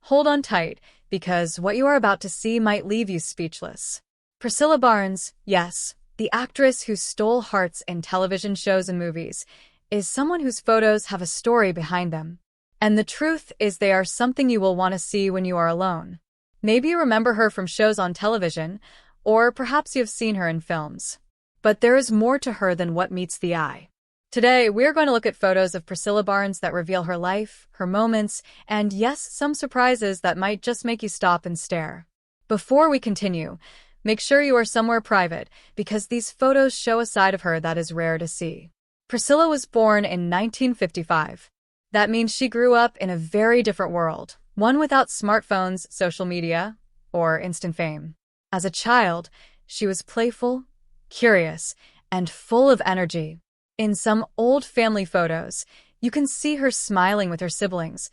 Hold on tight, because what you are about to see might leave you speechless. Priscilla Barnes, yes, the actress who stole hearts in television shows and movies, is someone whose photos have a story behind them. And the truth is they are something you will want to see when you are alone. Maybe you remember her from shows on television, or perhaps you have seen her in films. But there is more to her than what meets the eye. Today, we're going to look at photos of Priscilla Barnes that reveal her life, her moments, and yes, some surprises that might just make you stop and stare. Before we continue, make sure you are somewhere private, because these photos show a side of her that is rare to see. Priscilla was born in 1955. That means she grew up in a very different world, one without smartphones, social media, or instant fame. As a child, she was playful, curious, and full of energy. In some old family photos, you can see her smiling with her siblings,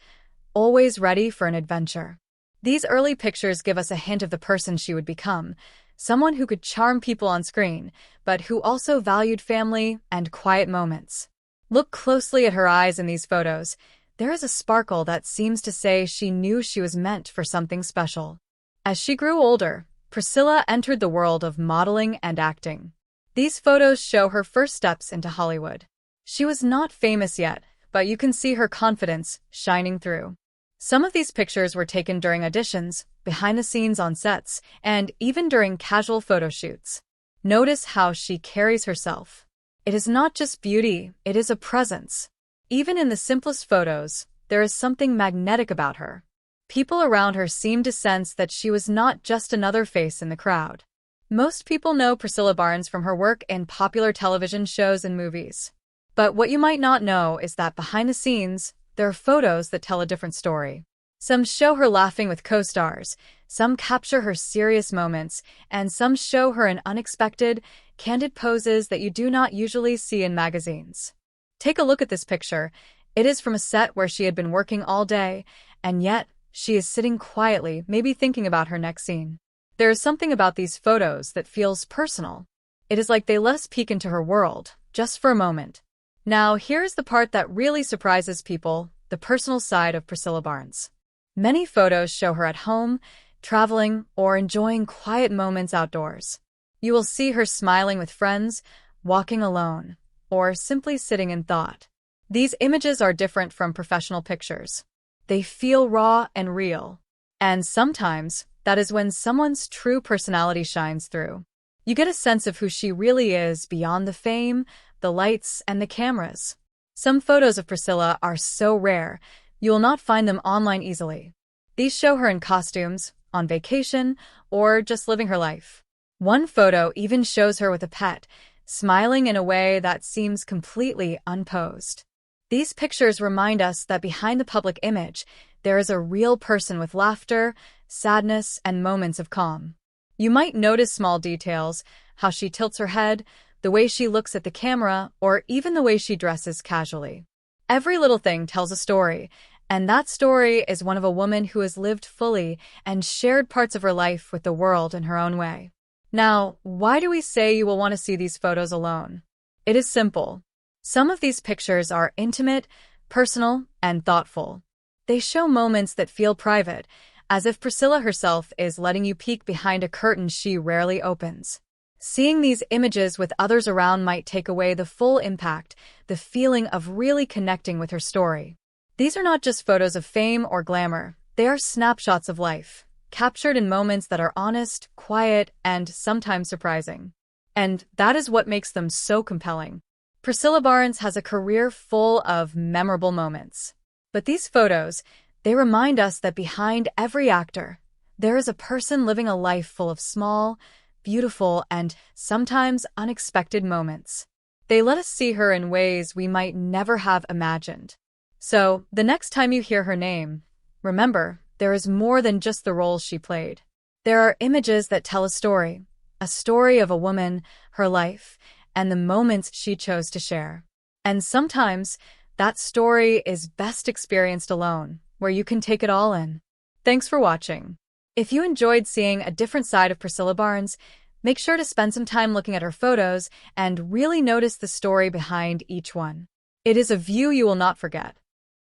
always ready for an adventure. These early pictures give us a hint of the person she would become, someone who could charm people on screen, but who also valued family and quiet moments. Look closely at her eyes in these photos. There is a sparkle that seems to say she knew she was meant for something special. As she grew older, Priscilla entered the world of modeling and acting. These photos show her first steps into Hollywood. She was not famous yet, but you can see her confidence shining through. Some of these pictures were taken during auditions, behind the scenes on sets, and even during casual photo shoots. Notice how she carries herself. It is not just beauty, it is a presence. Even in the simplest photos, there is something magnetic about her. People around her seemed to sense that she was not just another face in the crowd. Most people know Priscilla Barnes from her work in popular television shows and movies. But what you might not know is that behind the scenes, there are photos that tell a different story. Some show her laughing with co-stars, some capture her serious moments, and some show her in unexpected, candid poses that you do not usually see in magazines. Take a look at this picture. It is from a set where she had been working all day, and yet she is sitting quietly, maybe thinking about her next scene. There is something about these photos that feels personal. It is like they let us peek into her world, just for a moment. Now, here's the part that really surprises people, the personal side of Priscilla Barnes. Many photos show her at home, traveling, or enjoying quiet moments outdoors. You will see her smiling with friends, walking alone, or simply sitting in thought. These images are different from professional pictures. They feel raw and real. And sometimes, that is when someone's true personality shines through. You get a sense of who she really is beyond the fame, the lights, and the cameras. Some photos of Priscilla are so rare, you will not find them online easily. These show her in costumes, on vacation, or just living her life. One photo even shows her with a pet, smiling in a way that seems completely unposed. These pictures remind us that behind the public image, there is a real person with laughter, sadness, and moments of calm. You might notice small details, how she tilts her head, the way she looks at the camera, or even the way she dresses casually. Every little thing tells a story, and that story is one of a woman who has lived fully and shared parts of her life with the world in her own way. Now, why do we say you will want to see these photos alone? It is simple. Some of these pictures are intimate, personal, and thoughtful. They show moments that feel private, as if Priscilla herself is letting you peek behind a curtain she rarely opens. Seeing these images with others around might take away the full impact, the feeling of really connecting with her story. These are not just photos of fame or glamour, they are snapshots of life, captured in moments that are honest, quiet, and sometimes surprising. And that is what makes them so compelling. Priscilla Barnes has a career full of memorable moments. But these photos, they remind us that behind every actor, there is a person living a life full of small, beautiful, and sometimes unexpected moments. They let us see her in ways we might never have imagined. So, the next time you hear her name, remember, there is more than just the roles she played. There are images that tell a story of a woman, her life, and the moments she chose to share. And sometimes, that story is best experienced alone, where you can take it all in. Thanks for watching. If you enjoyed seeing a different side of Priscilla Barnes, make sure to spend some time looking at her photos and really notice the story behind each one. It is a view you will not forget.